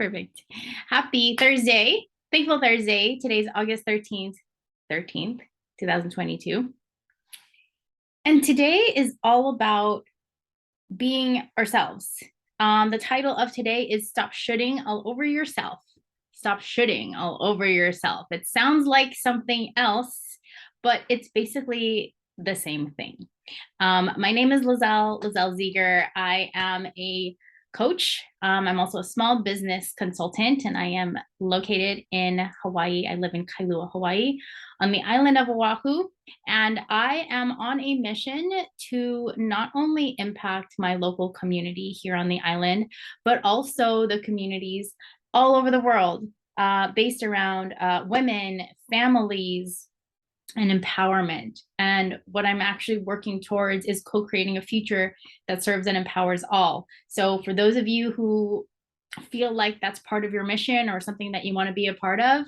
Perfect. Happy Thursday. Thankful Thursday. Today's August 13th, 2022. And today is all about being ourselves. The title of today is Stop Shooting All Over Yourself. Stop shooting all over yourself. It sounds like something else, but it's basically the same thing. My name is Lizel Zeager. I am a coach. I'm also a small business consultant, and I am located in Hawaii. I live in Kailua, Hawaii, on the island of Oahu. And I am on a mission to not only impact my local community here on the island, but also the communities all over the world, based around women, families, and empowerment. And what I'm actually working towards is co-creating a future that serves and empowers all. So for those of you who feel like that's part of your mission or something that you want to be a part of,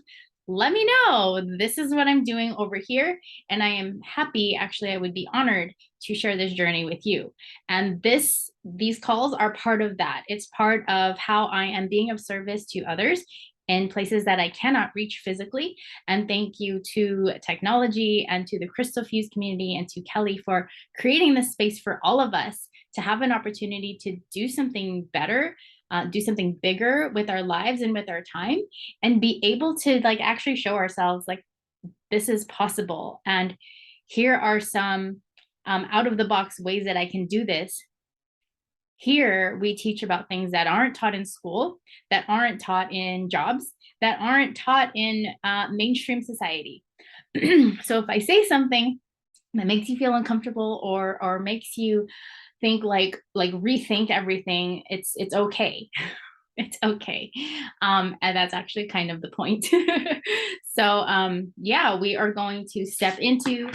let me know. This is what I'm doing over here. And I am happy, actually, I would be honored to share this journey with you. And these calls are part of that. It's part of how I am being of service to others in places that I cannot reach physically. And thank you to technology and to the KrystalFuse community and to Kelly for creating this space for all of us to have an opportunity to do something better, do something bigger with our lives and with our time, and be able to actually show ourselves this is possible. And here are some out of the box ways that I can do this. Here, we teach about things that aren't taught in school, that aren't taught in jobs, that aren't taught in mainstream society. So if I say something that makes you feel uncomfortable or makes you think rethink everything, it's okay. It's okay. And that's actually kind of the point. So yeah, we are going to step into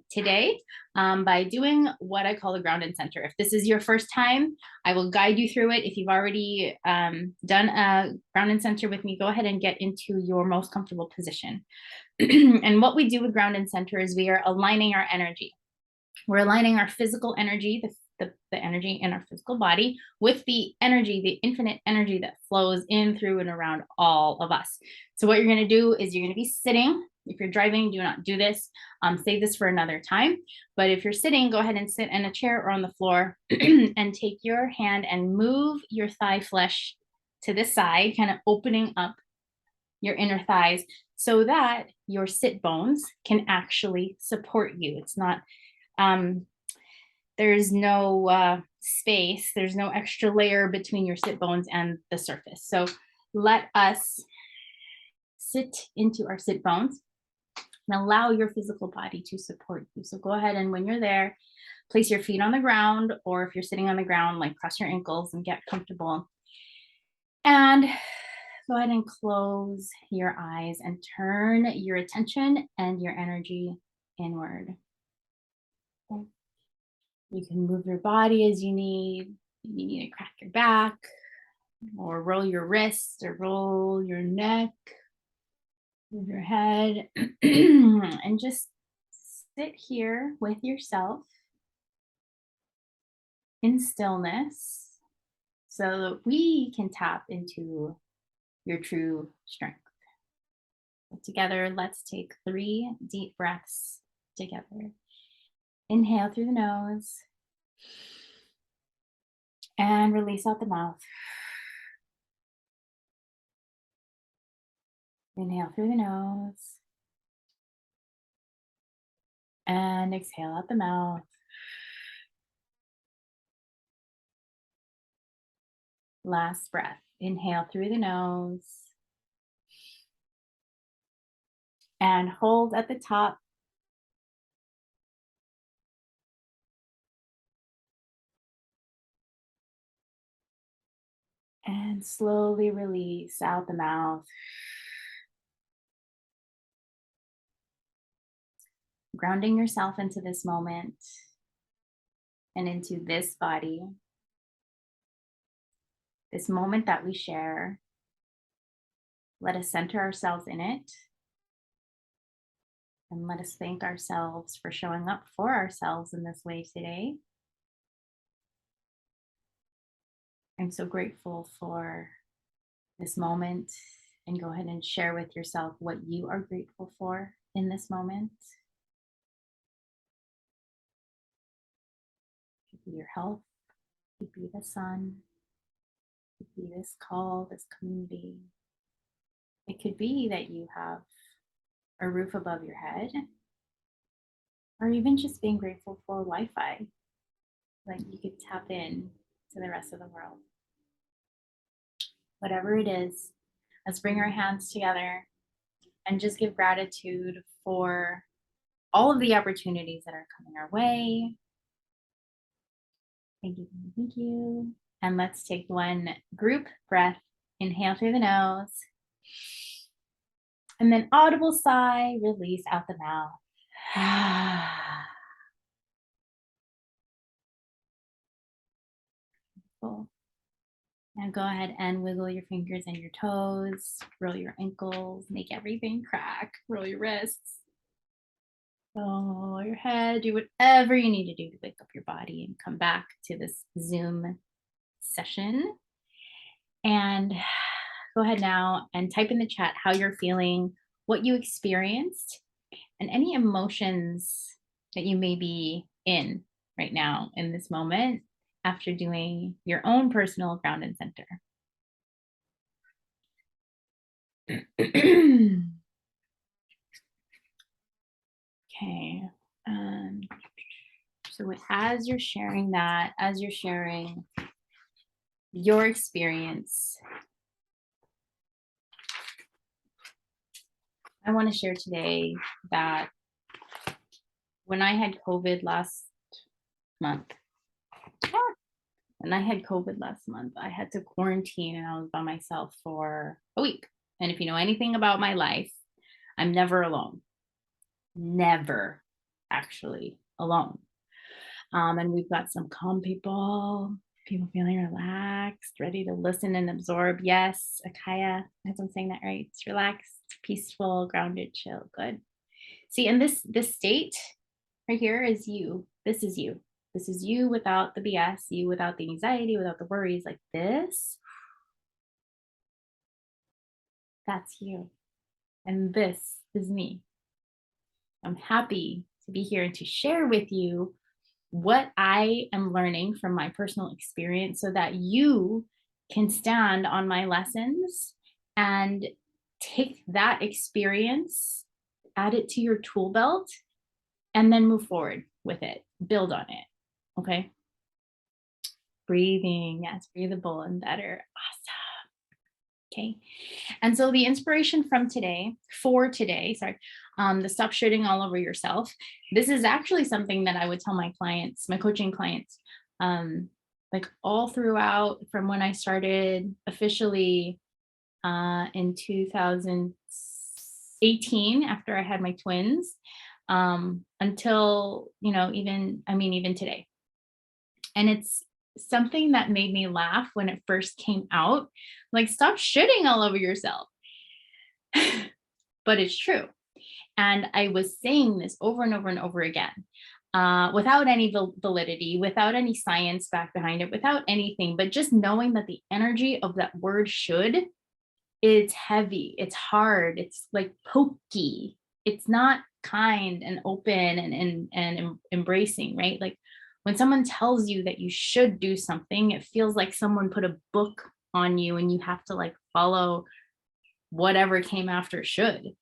today by doing what I call the ground and center. If this is your first time, I will guide you through it. If you've already done a ground and center with me, go ahead and get into your most comfortable position. And what we do with ground and center is we are aligning our energy. We're aligning our physical energy, the energy in our physical body, with the energy, the infinite energy that flows in, through, and around all of us. So what you're going to do is you're going to be sitting. If you're driving, do not do this. Save this for another time. But if you're sitting, go ahead and sit in a chair or on the floor and take your hand and move your thigh flesh to the side, kind of opening up your inner thighs so that your sit bones can actually support you. It's not there's no space, there's no extra layer between your sit bones and the surface. So let us sit into our sit bones and allow your physical body to support you. So go ahead, and when you're there, place your feet on the ground, or if you're sitting on the ground, cross your ankles and get comfortable. And go ahead and close your eyes and turn your attention and your energy inward. Okay. You can move your body as you need. You need to crack your back or roll your wrists or roll your neck, move your head, and just sit here with yourself in stillness so that we can tap into your true strength. So together, let's take 3 deep breaths together. Inhale through the nose and release out the mouth. Inhale through the nose and exhale out the mouth. Last breath. Inhale through the nose and hold at the top. And slowly release out the mouth. Grounding yourself into this moment and into this body, this moment that we share. Let us center ourselves in it. And let us thank ourselves for showing up for ourselves in this way today. I'm so grateful for this moment and go ahead and share with yourself what you are grateful for in this moment. It could be your health, it could be the sun, it could be this call, this community. It could be that you have a roof above your head, or even just being grateful for Wi-Fi, like you could tap in to the rest of the world. Whatever it is, let's bring our hands together and just give gratitude for all of the opportunities that are coming our way. Thank you, thank you. And let's take one group breath. Inhale through the nose. And then audible sigh, release out the mouth. Cool. Now go ahead and wiggle your fingers and your toes, roll your ankles, make everything crack, roll your wrists, roll your head, do whatever you need to do to wake up your body and come back to this Zoom session. And go ahead now and type in the chat how you're feeling, what you experienced, and any emotions that you may be in right now in this moment after doing your own personal ground and center. Okay. So as you're sharing that, as you're sharing your experience, I want to share today that when I had COVID last month, I had to quarantine and I was by myself for a week. And if you know anything about my life, I'm never alone. Never actually alone. And we've got some calm people feeling relaxed, ready to listen and absorb. Yes, Akaya, I hope I'm saying that right. It's relaxed, peaceful, grounded, chill. Good. See, and this state right here is you. This is you. This is you without the BS, you without the anxiety, without the worries. Like this, that's you. And this is me. I'm happy to be here and to share with you what I am learning from my personal experience so that you can stand on my lessons and take that experience, add it to your tool belt, and then move forward with it, build on it. Okay. Breathing, yes, breathable and better. Awesome. Okay. And so the inspiration from today, the stop shitting all over yourself. This is actually something that I would tell my clients, my coaching clients, like all throughout from when I started officially in 2018 after I had my twins, until, even today. And it's something that made me laugh when it first came out, like stop shitting all over yourself. But it's true. And I was saying this over and over and over again, without any validity, without any science back behind it, without anything, but just knowing that the energy of that word should, it's heavy, it's hard, it's like pokey, it's not kind and open and embracing, right? Like when someone tells you that you should do something, it feels like someone put a book on you and you have to like follow whatever came after should.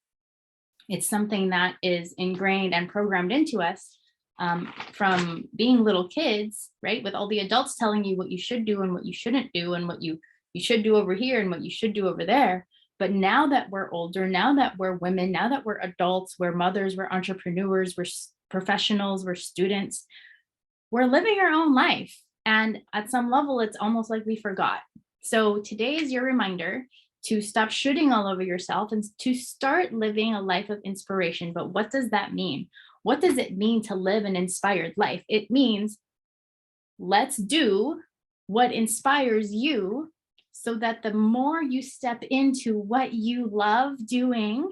It's something that is ingrained and programmed into us from being little kids, right? With all the adults telling you what you should do and what you shouldn't do and what you should do over here and what you should do over there. But now that we're older, now that we're women, now that we're adults, we're mothers, we're entrepreneurs, we're professionals, we're students, we're living our own life. And at some level, it's almost like we forgot. So today is your reminder to stop shooting all over yourself and to start living a life of inspiration. But what does that mean? What does it mean to live an inspired life? It means let's do what inspires you so that the more you step into what you love doing,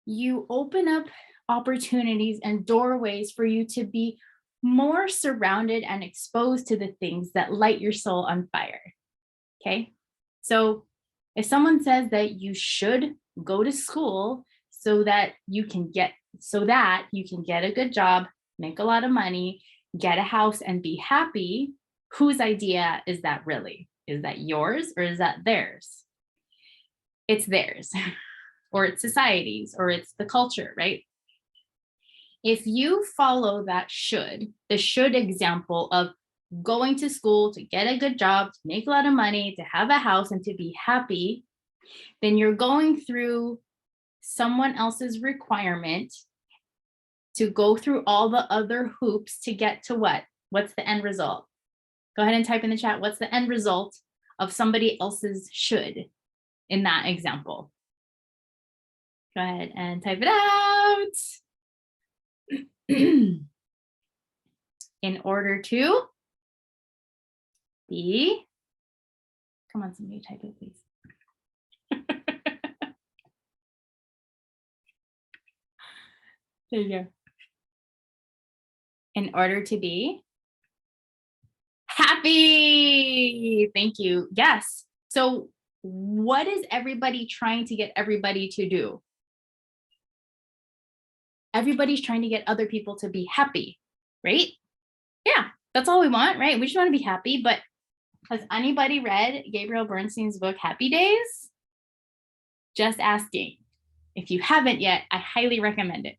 you open up opportunities and doorways for you to be more surrounded and exposed to the things that light your soul on fire. Okay. So if someone says that you should go to school so that you can get a good job, make a lot of money, get a house, and be happy, whose idea is that really? Is that yours or is that theirs? It's theirs, or it's society's, or it's the culture, right? If you follow that the should example of going to school to get a good job, to make a lot of money, to have a house, and to be happy, then you're going through someone else's requirement to go through all the other hoops to get to what? What's the end result? Go ahead and type in the chat. What's the end result of somebody else's should in that example? Go ahead and type it out. In order to be, come on, somebody type it, please. There you go. In order to be happy. Thank you. Yes. So what is everybody trying to get everybody to do? Everybody's trying to get other people to be happy, right? Yeah, that's all we want, right? We just want to be happy. But has anybody read Gabriel Bernstein's book, Happy Days? Just asking. If you haven't yet, I highly recommend it.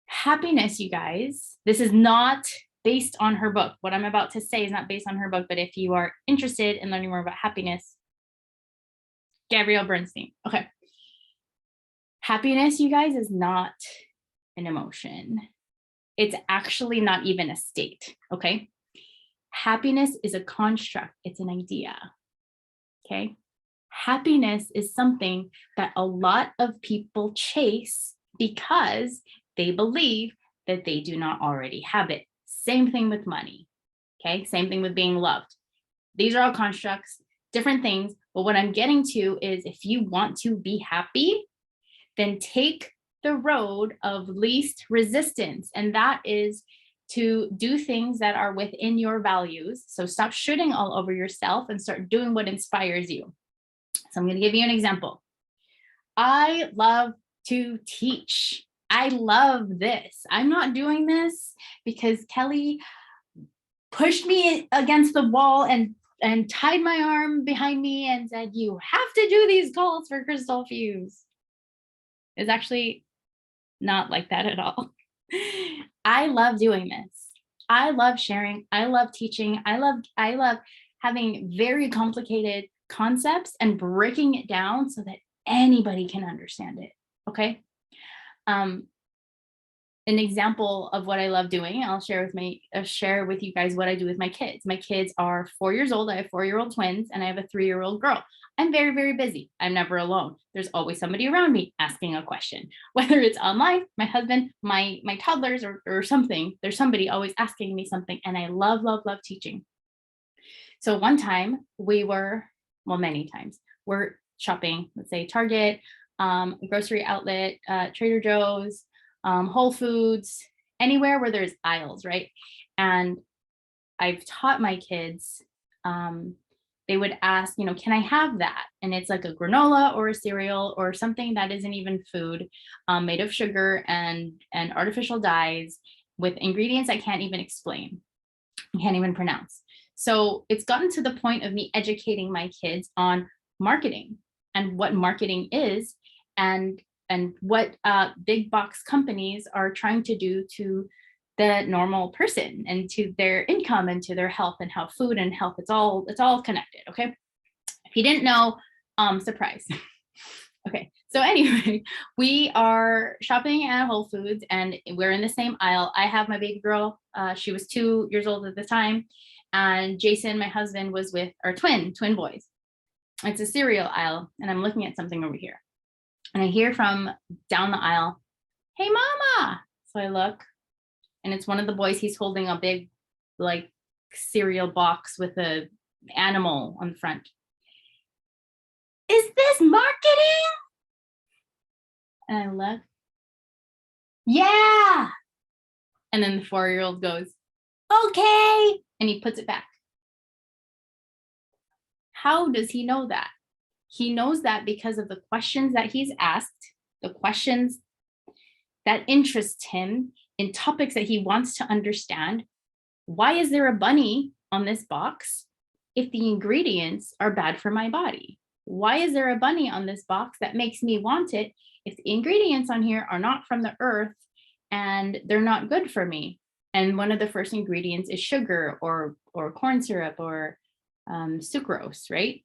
Happiness, you guys, this is not based on her book. What I'm about to say is not based on her book, but if you are interested in learning more about happiness, Gabriel Bernstein. Okay. Happiness, you guys, is not an emotion. It's actually not even a state, okay? Happiness is a construct. It's an idea, okay? Happiness is something that a lot of people chase because they believe that they do not already have it. Same thing with money, okay? Same thing with being loved. These are all constructs, different things. But what I'm getting to is if you want to be happy, then take the road of least resistance. And that is to do things that are within your values. So stop shooting all over yourself and start doing what inspires you. So I'm going to give you an example. I love to teach. I love this. I'm not doing this because Kelly pushed me against the wall and tied my arm behind me and said, you have to do these calls for KrystalFuse. It's actually not like that at all. I love doing this. I love sharing. I love teaching. I love having very complicated concepts and breaking it down so that anybody can understand it. Okay. An example of what I love doing, I'll share with you guys what I do with my kids. My kids are 4 years old. I have 4-year-old twins and I have a 3-year-old girl. I'm very, very busy. I'm never alone. There's always somebody around me asking a question, whether it's online, my husband, my toddlers, or something. There's somebody always asking me something, and I love, love, love teaching. So one time many times, we're shopping, let's say Target, grocery outlet, Trader Joe's, Whole Foods, anywhere where there's aisles, right? And I've taught my kids, they would ask, can I have that? And it's like a granola or a cereal or something that isn't even food, made of sugar and artificial dyes with ingredients I can't even explain, I can't even pronounce. So it's gotten to the point of me educating my kids on marketing and what marketing is and what big box companies are trying to do to the normal person and to their income and to their health, and how food and health, it's all connected. Okay. If you didn't know, surprise. Okay. So anyway, we are shopping at Whole Foods and we're in the same aisle. I have my baby girl. She was 2 years old at the time. And Jason, my husband, was with our twin boys. It's a cereal aisle. And I'm looking at something over here. And I hear from down the aisle, "Hey, mama." So I look, and it's one of the boys. He's holding a big, like, cereal box with a animal on the front. "Is this marketing?" And I look. "Yeah." And then the 4-year-old goes, "Okay." And he puts it back. How does he know that? He knows that because of the questions that he's asked, the questions that interest him in topics that he wants to understand. Why is there a bunny on this box if the ingredients are bad for my body? Why is there a bunny on this box that makes me want it if the ingredients on here are not from the earth and they're not good for me? And one of the first ingredients is sugar or corn syrup or sucrose, right?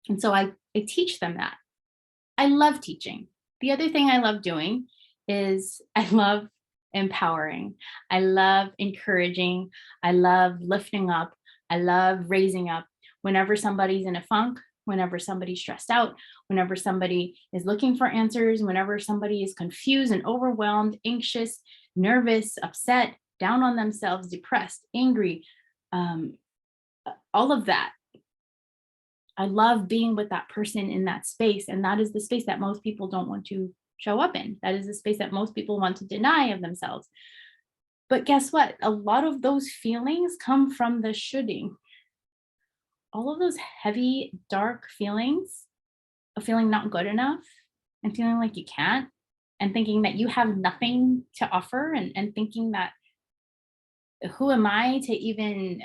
And so I teach them that. I love teaching. The other thing I love doing is I love empowering. I love encouraging. I love lifting up. I love raising up. Whenever somebody's in a funk, whenever somebody's stressed out, whenever somebody is looking for answers, whenever somebody is confused and overwhelmed, anxious, nervous, upset, down on themselves, depressed, angry, all of that. I love being with that person in that space. And that is the space that most people don't want to show up in. That is the space that most people want to deny of themselves. But guess what? A lot of those feelings come from the shoulding. All of those heavy, dark feelings of feeling not good enough and feeling like you can't and thinking that you have nothing to offer and thinking that who am I to even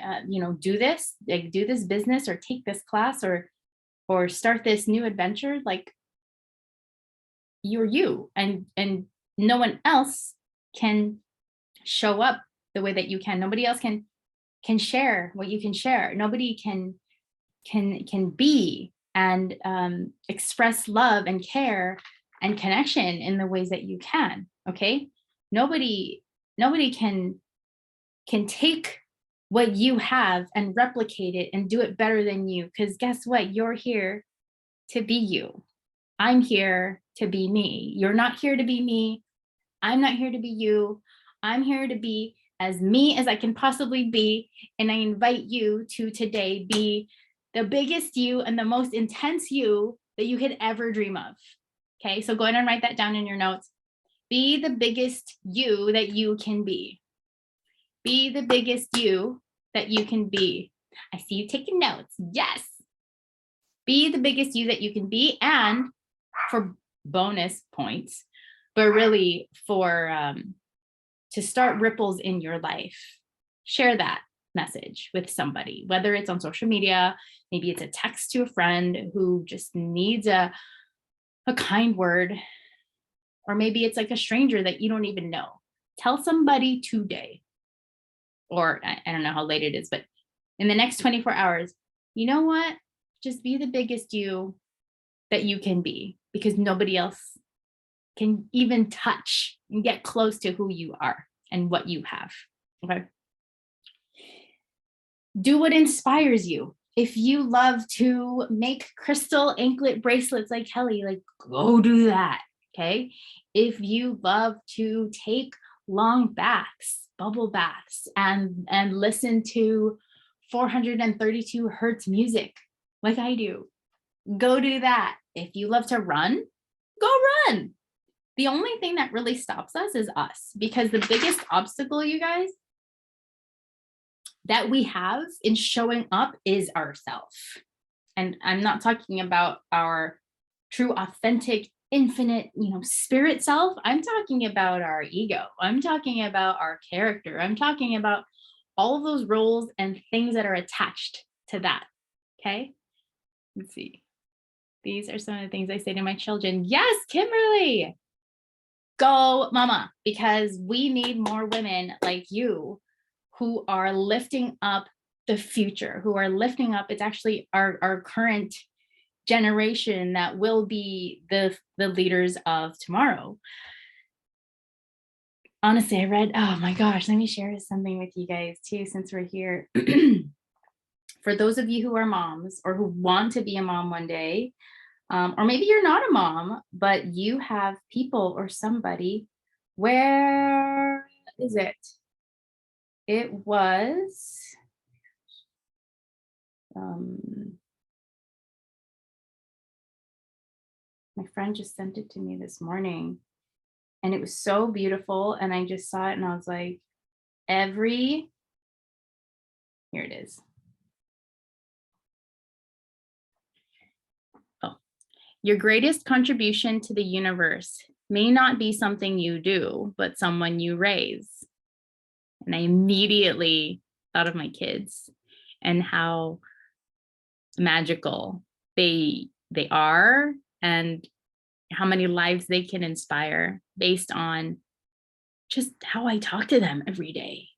do this, like do this business or take this class or start this new adventure? Like, you're you, and no one else can show up the way that you can. Nobody else can share what you can share. Nobody can be and express love and care and connection in the ways that you can. Okay, nobody can take what you have and replicate it and do it better than you, because guess what? You're here to be you. I'm here to be me. You're not here to be me. I'm not here to be you. I'm here to be as me as I can possibly be. And I invite you to today be the biggest you and the most intense you that you could ever dream of. Okay, so go ahead and write that down in your notes. Be the biggest you that you can be. Be the biggest you that you can be. I see you taking notes. Yes. Be the biggest you that you can be. And for bonus points, but really for to start ripples in your life, share that message with somebody, whether it's on social media, maybe it's a text to a friend who just needs a kind word, or maybe it's like a stranger that you don't even know. Tell somebody today, or I don't know how late it is, but in the next 24 hours, you know what? Just be the biggest you that you can be, because nobody else can even touch and get close to who you are and what you have. Okay. Do what inspires you. If you love to make crystal anklet bracelets like Kelly, like go do that. Okay. If you love to take long baths, bubble baths, and listen to 432 hertz music like I do, go do that. If you love to run, go run. The only thing that really stops us is us, because the biggest obstacle, you guys, that we have in showing up is ourself. And I'm not talking about our true, authentic, infinite, spirit self. I'm talking about our ego. I'm talking about our character. I'm talking about all of those roles and things that are attached to that. Okay. Let's see. These are some of the things I say to my children. Yes, Kimberly. Go mama, because we need more women like you who are lifting up the future, who are lifting up, it's actually our current generation that will be the leaders of tomorrow. Honestly, I read, oh my gosh, let me share something with you guys too, since we're here. For those of you who are moms or who want to be a mom one day, or maybe you're not a mom, but you have people or somebody. Where is it? It was, my friend just sent it to me this morning and it was so beautiful. And I just saw it and I was like, here it is. Your greatest contribution to the universe may not be something you do, but someone you raise. And I immediately thought of my kids and how magical they are, and how many lives they can inspire based on just how I talk to them every day.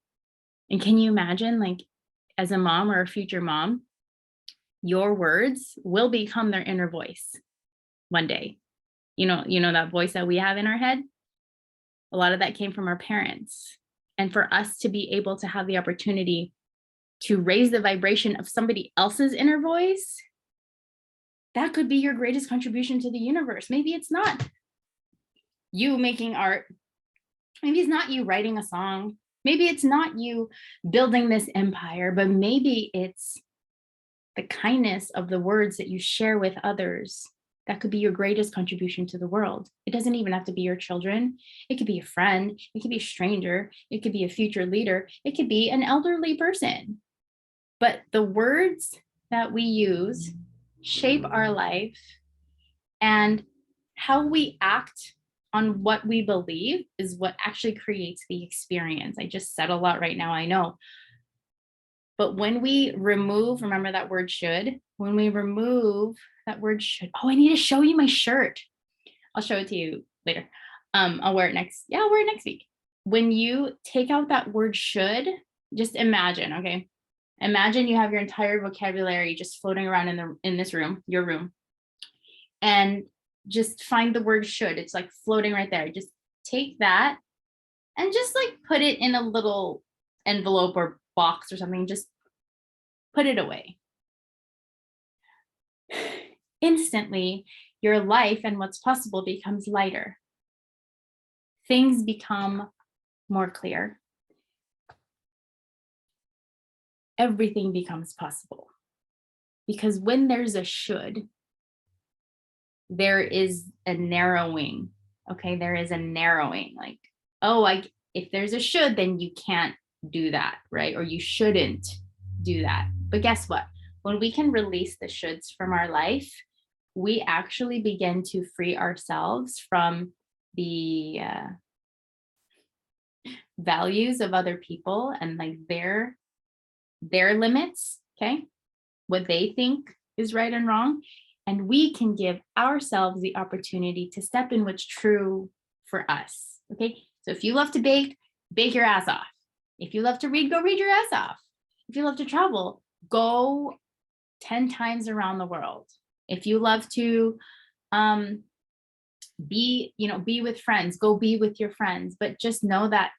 And can you imagine, like, as a mom or a future mom, your words will become their inner voice one day. You know that voice that we have in our head? A lot of that came from our parents. And for us to be able to have the opportunity to raise the vibration of somebody else's inner voice, that could be your greatest contribution to the universe. Maybe it's not you making art. Maybe it's not you writing a song. Maybe it's not you building this empire, but maybe it's the kindness of the words that you share with others. That could be your greatest contribution to the world. It doesn't even have to be your children. It could be a friend. It could be a stranger. It could be a future leader. It could be an elderly person. But the words that we use shape our life, and how we act on what we believe is what actually creates the experience. I just said a lot right now, I know. But when we remove, remember that word should, when we remove that word should, oh, I need to show you my shirt. I'll show it to you later. I'll wear it next week. When you take out that word should, just imagine, okay? Imagine you have your entire vocabulary just floating around in this room, your room, and just find the word should. It's like floating right there. Just take that and just like put it in a little envelope or box or something. Just put it away. Instantly, your life and what's possible becomes lighter. Things become more clear. Everything becomes possible. Because when there's a should, there is a narrowing. Okay, there is a narrowing. Like, oh, if there's a should, then you can't do that, right? Or you shouldn't do that. But guess what? When we can release the shoulds from our life, we actually begin to free ourselves from the values of other people and like their limits, okay? What they think is right and wrong. And we can give ourselves the opportunity to step in what's true for us, okay? So if you love to bake, bake your ass off. If you love to read, go read your ass off. If you love to travel, go 10 times around the world. If you love to be with friends, go be with your friends. But just know that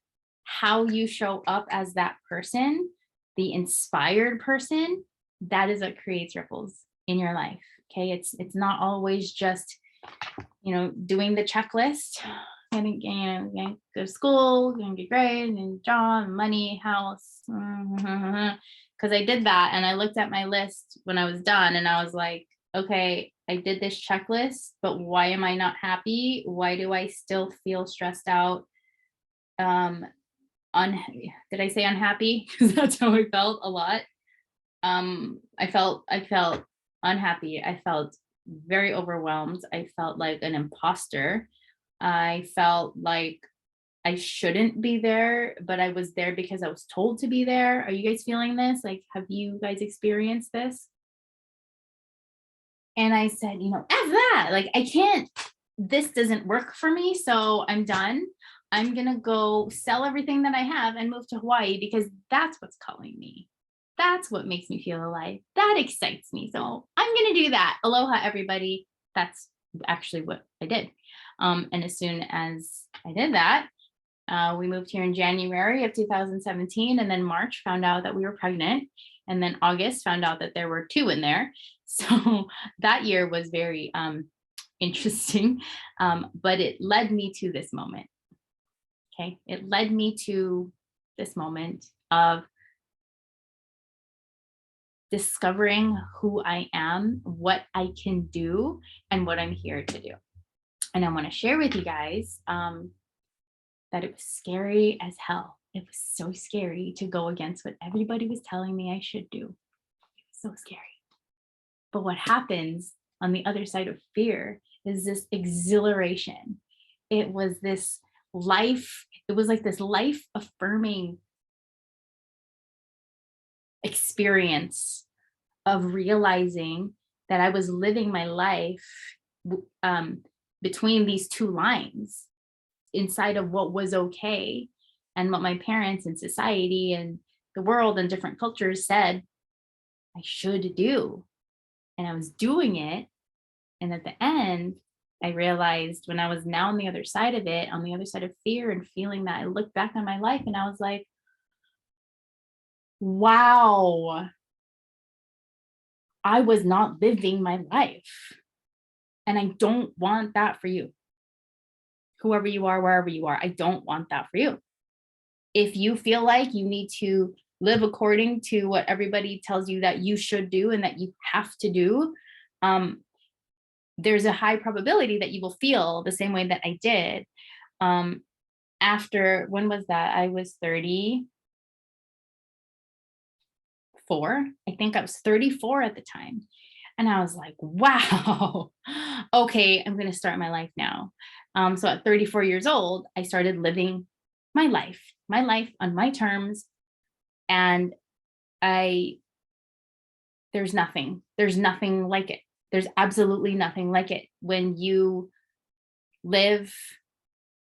how you show up as that person, the inspired person, that is what creates ripples in your life. Okay, it's not always just doing the checklist. Gonna go to school, gonna get grades, and job, money, house. Because I did that and I looked at my list when I was done and I was like, okay, I did this checklist, but why am I not happy? Why do I still feel stressed out? Did I say unhappy? Because that's how I felt a lot. I felt unhappy. I felt very overwhelmed. I felt like an imposter. I felt like I shouldn't be there, but I was there because I was told to be there. Are you guys feeling this? Like, have you guys experienced this? And I said, F that. Like, I can't, this doesn't work for me. So I'm done. I'm going to go sell everything that I have and move to Hawaii because that's what's calling me. That's what makes me feel alive. That excites me. So I'm going to do that. Aloha, everybody. That's actually what I did. And as soon as I did that, we moved here in January of 2017, and then March found out that we were pregnant, and then August found out that there were 2 in there. So that year was very interesting, but it led me to this moment. Okay, it led me to this moment of discovering who I am, what I can do, and what I'm here to do. And I want to share with you guys that it was scary as hell. It was so scary to go against what everybody was telling me I should do. It was so scary. But what happens on the other side of fear is this exhilaration. It was this life, it was like this life affirming experience of realizing that I was living my life between these two lines, inside of what was okay and what my parents and society and the world and different cultures said I should do. And I was doing it. And at the end, I realized when I was now on the other side of it, on the other side of fear and feeling that, I looked back on my life and I was like, wow, I was not living my life. And I don't want that for you. Whoever you are, wherever you are, I don't want that for you. If you feel like you need to live according to what everybody tells you that you should do and that you have to do, there's a high probability that you will feel the same way that I did. After, when was that? I was 34. I think I was 34 at the time. And I was like, wow, okay, I'm going to start my life now. So at 34 years old, I started living my life on my terms. And there's nothing like it. There's absolutely nothing like it when you live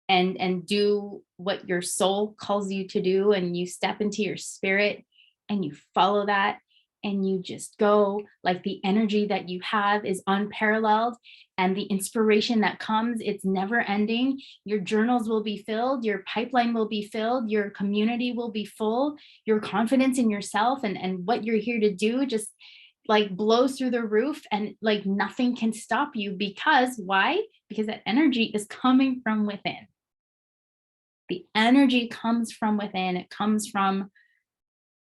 and do what your soul calls you to do, and you step into your spirit and you follow that, and you just go. Like, the energy that you have is unparalleled, and the inspiration that comes, it's never ending. Your journals will be filled, your pipeline will be filled, your community will be full, your confidence in yourself and what you're here to do just like blows through the roof, and like nothing can stop you. Because why? Because that energy is coming from within. The energy comes from within. It comes from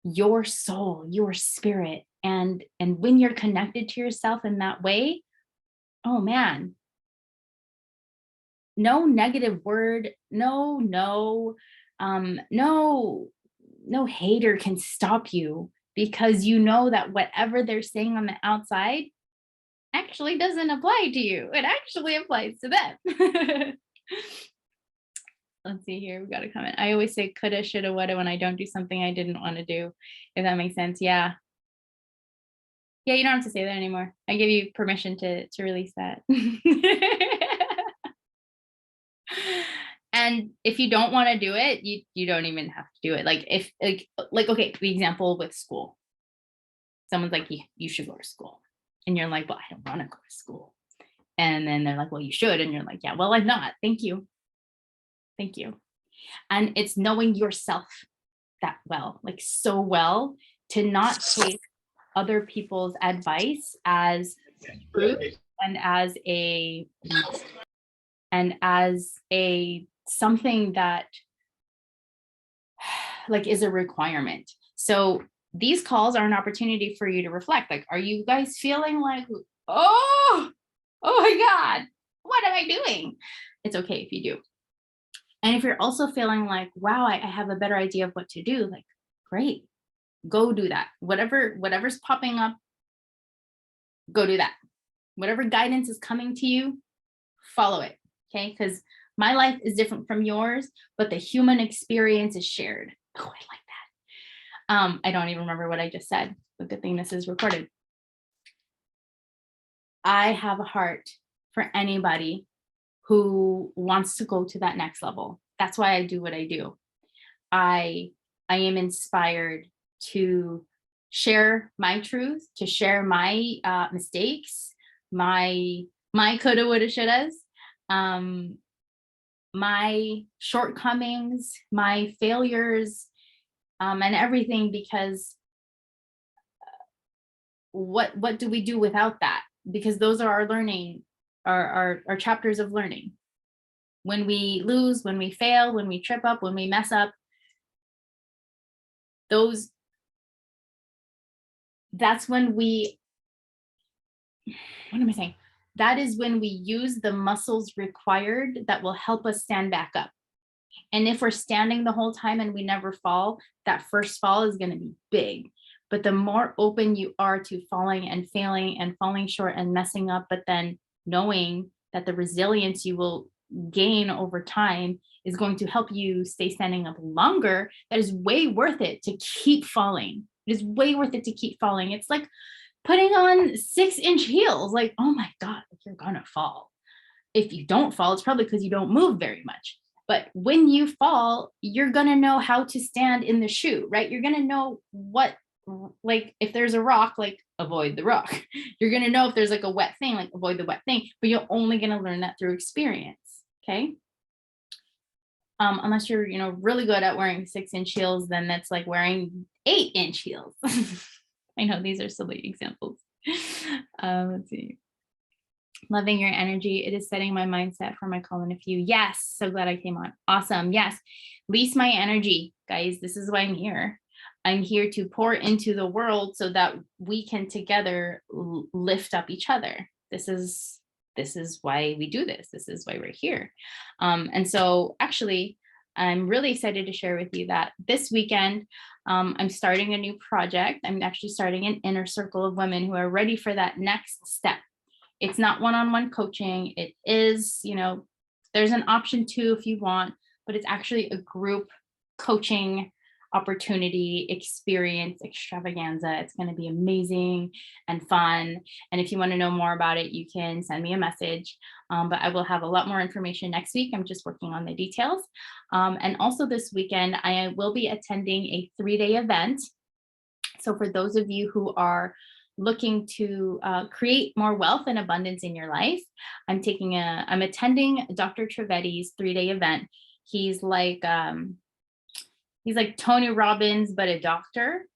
your soul, your spirit. And when you're connected to yourself in that way, oh man, no negative word, no hater can stop you, because you know that whatever they're saying on the outside actually doesn't apply to you. It actually applies to them. Let's see here. We got a comment. I always say coulda, shoulda, woulda when I don't do something I didn't want to do, if that makes sense. Yeah. Yeah, you don't have to say that anymore. I give you permission to release that. And if you don't want to do it, you don't even have to do it. Like, if like okay, the example with school. Someone's like, you should go to school. And you're like, well, I don't want to go to school. And then they're like, well, you should. And you're like, yeah, well, I'm not. Thank you. Thank you. And it's knowing yourself that well, like so well, to not take other people's advice as truth and as a something that like is a requirement. So these calls are an opportunity for you to reflect. Like, are you guys feeling like, oh my God, what am I doing? It's okay if you do. And if you're also feeling like, wow, I have a better idea of what to do, like, great, go do that. Whatever's popping up, go do that. Whatever guidance is coming to you, follow it. Okay. Because my life is different from yours, but the human experience is shared. Oh, I like that. I don't even remember what I just said, but good thing this is recorded. I have a heart for anybody who wants to go to that next level. That's why I do what I do. I am inspired to share my truth, to share my mistakes, my coulda, woulda, shouldas, my shortcomings, my failures, and everything, because what do we do without that? Because those are our learning, our chapters of learning. When we lose, when we fail, when we trip up, when we mess up, that's when we, what am I saying? That is when we use the muscles required that will help us stand back up. And if we're standing the whole time and we never fall, that first fall is going to be big. But the more open you are to falling and failing and falling short and messing up, but then knowing that the resilience you will gain over time is going to help you stay standing up longer, that is way worth it to keep falling. It is way worth it to keep falling. It's like putting on 6-inch heels. Like, oh my God, you're gonna fall. If you don't fall, it's probably because you don't move very much. But when you fall, you're gonna know how to stand in the shoe, right? You're gonna know what, like if there's a rock, like avoid the rock. You're gonna know if there's like a wet thing, like avoid the wet thing, but you're only gonna learn that through experience, okay? Unless you're, really good at wearing 6-inch heels, then that's like wearing 8-inch heels. I know these are silly examples. Let's see. Loving your energy. It is setting my mindset for my call in a few. Yes. So glad I came on. Awesome. Yes. Lease my energy, guys. This is why I'm here. I'm here to pour into the world so that we can together lift up each other. This is why we do this. This is why we're here. And so actually, I'm really excited to share with you that this weekend, I'm starting a new project. I'm actually starting an inner circle of women who are ready for that next step. It's not one-on-one coaching. It is, there's an option too if you want, but it's actually a group coaching opportunity, experience, extravaganza. It's going to be amazing and fun. And if you want to know more about it, you can send me a message. But I will have a lot more information next week. I'm just working on the details. And also this weekend, I will be attending a 3-day event. So for those of you who are looking to create more wealth and abundance in your life, I'm attending Dr. Trivedi's 3-day event. He's like Tony Robbins, but a doctor.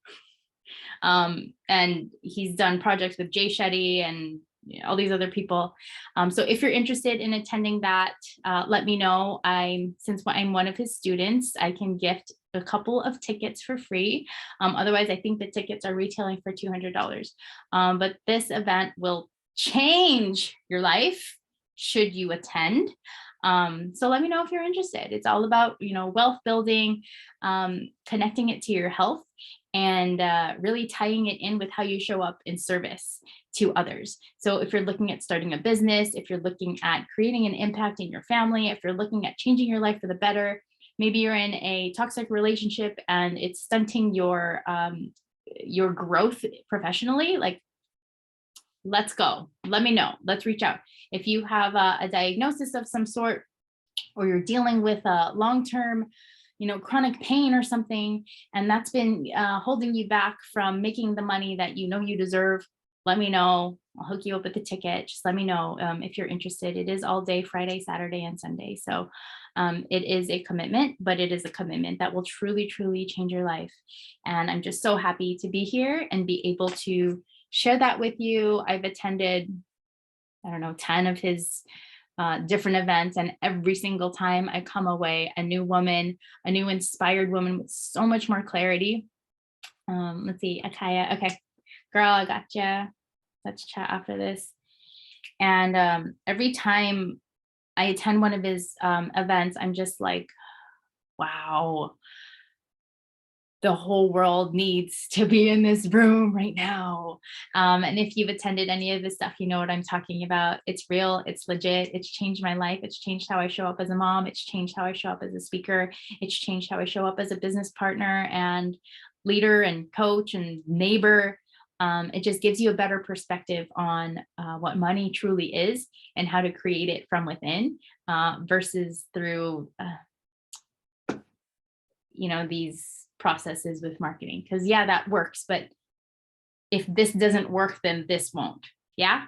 And he's done projects with Jay Shetty and all these other people. So if you're interested in attending that, let me know. Since I'm one of his students, I can gift a couple of tickets for free. Otherwise, I think the tickets are retailing for $200. But this event will change your life should you attend. So let me know if you're interested. It's all about, wealth building, connecting it to your health, and really tying it in with how you show up in service to others. So if you're looking at starting a business, if you're looking at creating an impact in your family, if you're looking at changing your life for the better, maybe you're in a toxic relationship and it's stunting your growth professionally, like, let's go. Let me know. Let's reach out. If you have a diagnosis of some sort, or you're dealing with a long-term, chronic pain or something, and that's been holding you back from making the money that you deserve, let me know. I'll hook you up with the ticket. Just let me know if you're interested. It is all day, Friday, Saturday, and Sunday. So it is a commitment, but it is a commitment that will truly, truly change your life. And I'm just so happy to be here and be able to share that with you. I've attended, 10 of his different events, and every single time I come away a new woman, a new inspired woman with so much more clarity. Let's see, Akaya. Okay, girl, I gotcha. Let's chat after this. And every time I attend one of his events, I'm just like, wow, the whole world needs to be in this room right now. And if you've attended any of this stuff, you know what I'm talking about. It's real, it's legit, it's changed my life. It's changed how I show up as a mom. It's changed how I show up as a speaker. It's changed how I show up as a business partner and leader and coach and neighbor. It just gives you a better perspective on what money truly is and how to create it from within versus through, these processes with marketing. Because yeah, that works, but if this doesn't work, then this won't. Yeah.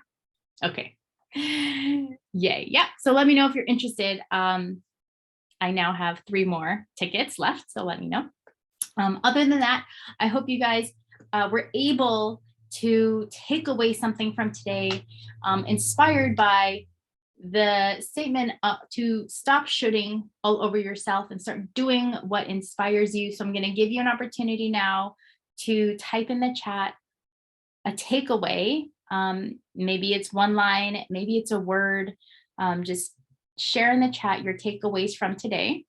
Okay. Yay. Yeah. So let me know if you're interested. I now have 3 more tickets left, so let me know. Other than that, I hope you guys were able to take away something from today, inspired by the statement to stop shooting all over yourself and start doing what inspires you. So I'm going to give you an opportunity now to type in the chat a takeaway. Maybe it's one line, maybe it's a word. Just share in the chat your takeaways from today,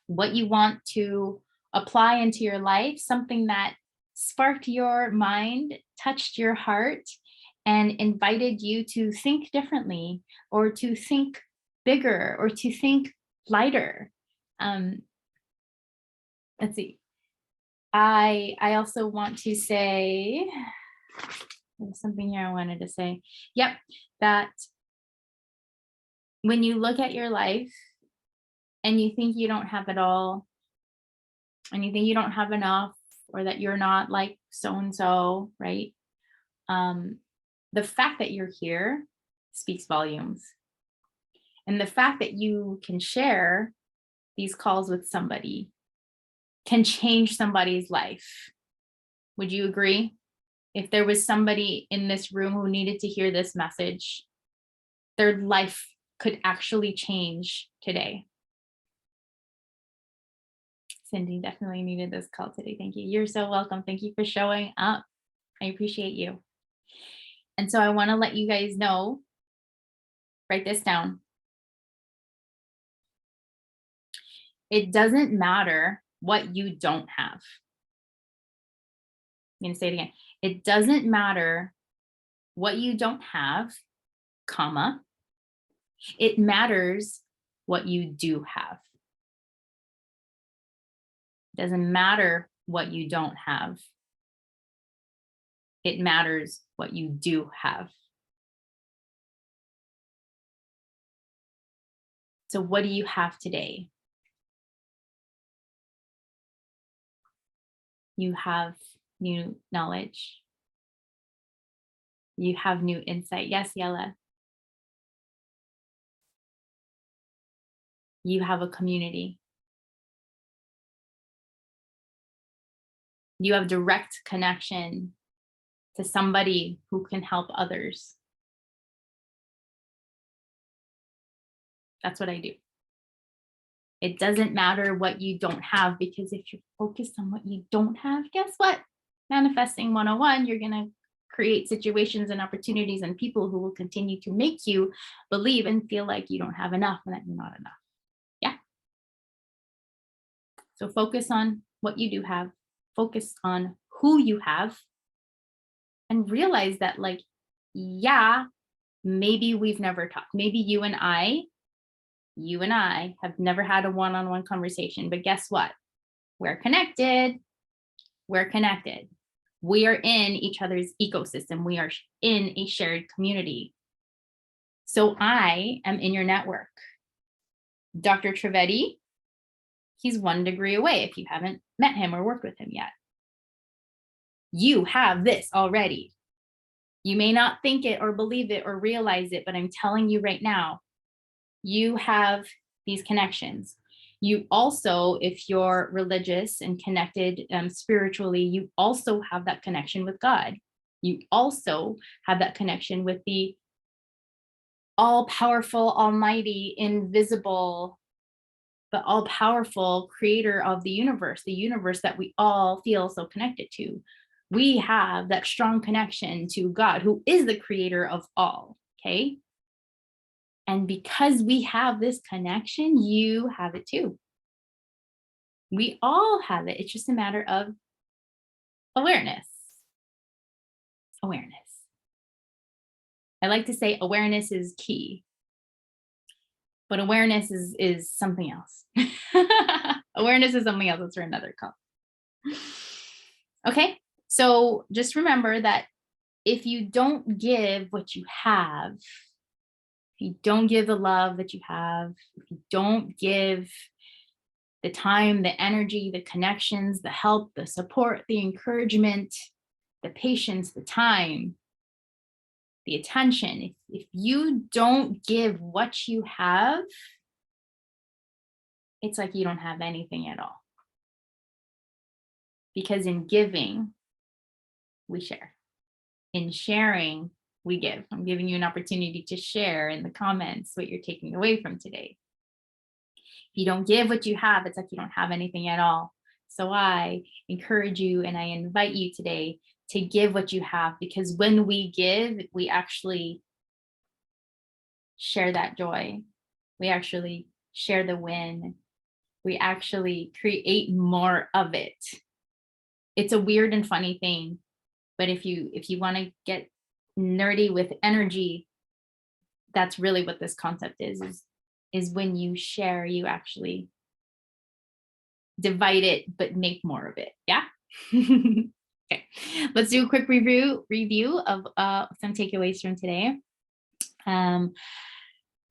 what you want to apply into your life, something that sparked your mind, touched your heart, and invited you to think differently, or to think bigger, or to think lighter. Let's see. I also want to say, there's something here I wanted to say. Yep, that when you look at your life and you think you don't have it all, and you think you don't have enough, or that you're not like so-and-so, right? The fact that you're here speaks volumes. And the fact that you can share these calls with somebody can change somebody's life. Would you agree? If there was somebody in this room who needed to hear this message, their life could actually change today. Cindy definitely needed this call today. Thank you. You're so welcome. Thank you for showing up. I appreciate you. And so I want to let you guys know, write this down. It doesn't matter what you don't have. I'm going to say it again. It doesn't matter what you don't have, comma. It matters what you do have. It doesn't matter what you don't have. It matters what you do have. So what do you have today? You have new knowledge. You have new insight. Yes, Yella. You have a community. You have direct connection to somebody who can help others. That's what I do. It doesn't matter what you don't have, because if you're focused on what you don't have, guess what? Manifesting 101, you're going to create situations and opportunities and people who will continue to make you believe and feel like you don't have enough and that you're not enough. Yeah. So focus on what you do have, focus on who you have, and realize that, like, yeah, maybe we've never talked. Maybe you and I have never had a one-on-one conversation, but guess what? We're connected. We're connected. We are in each other's ecosystem. We are in a shared community. So I am in your network. Dr. Trivedi, he's 1 degree away if you haven't met him or worked with him yet. You have this already. You may not think it or believe it or realize it, but I'm telling you right now, you have these connections. You also, if you're religious and connected spiritually, you also have that connection with God. You also have that connection with the all-powerful, almighty, invisible, but all-powerful creator of the universe that we all feel so connected to. We have that strong connection to God, who is the creator of all, okay? And because we have this connection, you have it too. We all have it. It's just a matter of awareness. Awareness. I like to say awareness is key, but awareness is something else. Awareness is something else. That's for another call. Okay, so just remember that if you don't give what you have, if you don't give the love that you have, if you don't give the time, the energy, the connections, the help, the support, the encouragement, the patience, the time, the attention, if you don't give what you have, it's like you don't have anything at all. Because in giving, we share. In sharing, we give. I'm giving you an opportunity to share in the comments what you're taking away from today. If you don't give what you have, it's like you don't have anything at all. So I encourage you and I invite you today to give what you have, because when we give, we actually share that joy. We actually share the win. We actually create more of it. It's a weird and funny thing, but if you want to get nerdy with energy, that's really what this concept is when you share, you actually divide it, but make more of it. Yeah. Okay, let's do a quick review of some takeaways from today.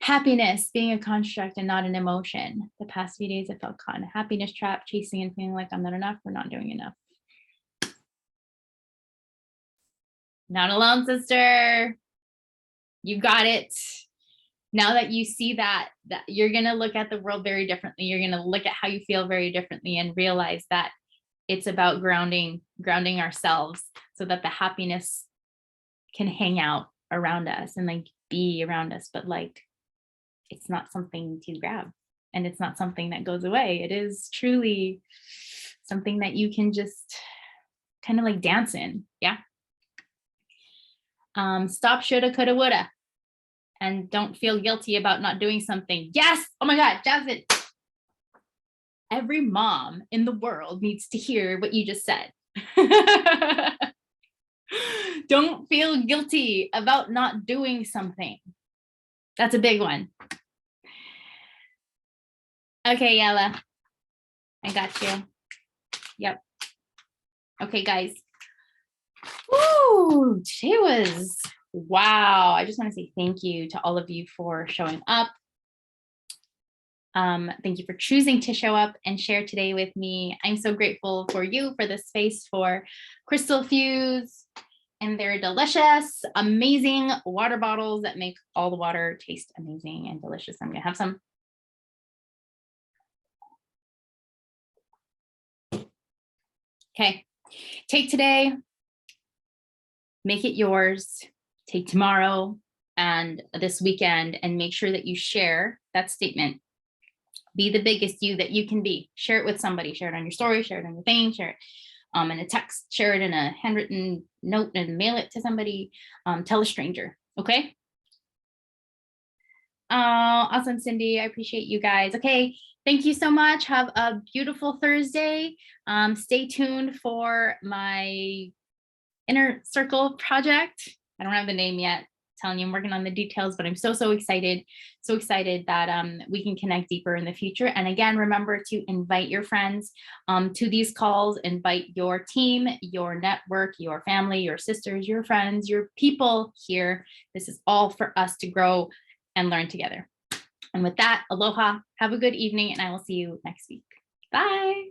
Happiness being a construct and not an emotion. The past few days I felt caught in a happiness trap, chasing and feeling like I'm not enough or not doing enough. Not alone, sister. You got it. Now that you see that you're going to look at the world very differently. You're going to look at how you feel very differently and realize that it's about grounding ourselves so that the happiness can hang out around us and like be around us, but like it's not something to grab and it's not something that goes away. It is truly something that you can just kind of like dance in. Yeah. Stop shoulda, coulda, woulda. And don't feel guilty about not doing something. Yes. Oh my God, Jasmine. Every mom in the world needs to hear what you just said. Don't feel guilty about not doing something. That's a big one. Okay, Yella. I got you. Yep. Okay, guys. Woo, today was wow. I just want to say thank you to all of you for showing up. Thank you for choosing to show up and share today with me. I'm so grateful for you, for this space, for KrystalFuse and their delicious, amazing water bottles that make all the water taste amazing and delicious. I'm gonna have some. Okay, take today, make it yours, take tomorrow and this weekend, and make sure that you share that statement. Be the biggest you that you can be. Share it with somebody. Share it on your story, share it on your thing, share it in a text, share it in a handwritten note and mail it to somebody. Tell a stranger, okay? Awesome, Cindy. I appreciate you guys. Okay, thank you so much. Have a beautiful Thursday. Stay tuned for my inner circle project. I don't have the name yet. Telling you I'm working on the details, but I'm so excited that we can connect deeper in the future. And again, remember to invite your friends to these calls, invite your team, your network, your family, your sisters, your friends, your people here. This is all for us to grow and learn together. And with that, aloha, have a good evening, and I will see you next week. Bye.